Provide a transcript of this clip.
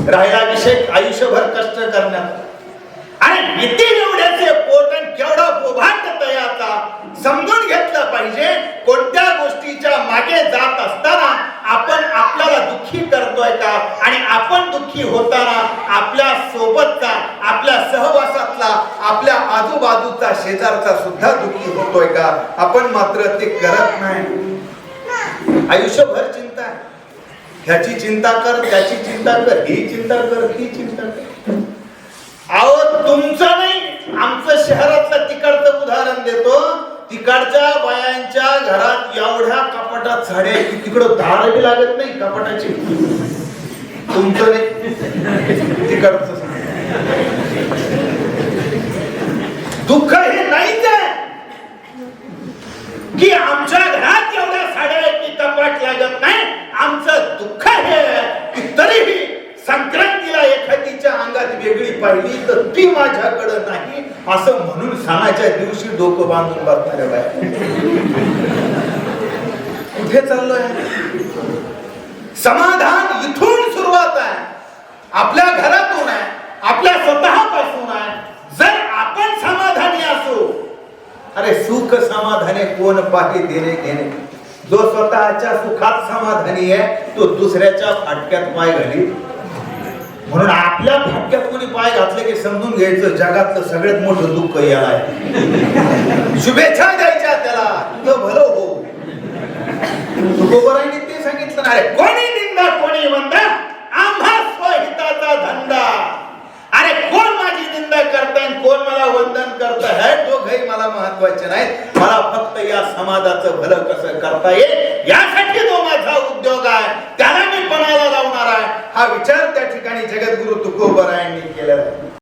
राहिला विषय आयुष्यभर कष्ट करण्याचा आणि किती एवढ्याचे पोटन केवढा बोभाट तयाचा समजून घेतलं पाहिजे. कोणत्या गोष्टीच्या मागे जात असताना आपण आपल्याला दुःखी करतोय का आणि आपण दुःखी होताना आपल्या सोबतचा, आपल्या सहवासातला, आपल्या आजूबाजूचा, शेजारचा सुद्धा दुःखी होतोय का. आपण मात्र ते करत नाही. आयुष्यभर चिंता आहे. ह्याची चिंता कर, त्याची चिंता कर, ही चिंता कर, ती चिंता कर. अहो तुमचं नाही, आमचं शहरातलं तिकडचं उदाहरण देतो. तिकडच्या बायांच्या घरात एवढ्या कपाटात साड्या की तिकडं दार बी लागत नाही कपाटाची. तुमचं नाही, तिकडचं. दुःख हे नाहीच आहे की आमच्या घरात एवढ्या साड्या की कपाट लागत नाही. आमचं दुःख हे की तरीही संक्रांतीला एखादीच्या अंगात वेगळी पाहिली तर ती माझ्याकडे नाही असं म्हणून सणाच्या दिवशी डोकं बांधून बसणाऱ्या बाया. कुठे चाललोय? समाधान इथून सुरुवात आहे, आपल्या घरातून आहे, आपल्या स्वतःपासून आहे. जर आपण समाधानी असू, अरे सुख समाधानी कोण पाहे देणे घेणे. जो स्वतःच्या सुखात समाधानी आहे तो दुसऱ्याच्या फाटक्यात पाय घाली. म्हणून आपल्या फाटक्यात कोणी पाय घातले की समजून घ्यायचं जगातलं सगळ्यात मोठं दुःख याला आहे. शुभेच्छा द्यायच्या त्याला, तुझं भलं हो. तुकोबरांनी ते सांगितलं ना, अरे कोणी निंदा कोणी म्हणता, आम्हा स्वहिताचा धंदा. अरे कोण माझी निंदा करताय, कोण मला वंदन करताय, हे दोघंही मला महत्वाचे नाहीत. मला फक्त या समाजाचं भलं कसं करता येईल यासाठी जो माझा उद्योग आहे त्याला मी पणाला लावणार आहे. हा विचार त्या ठिकाणी जगद्गुरु तुकोबरायांनी केला.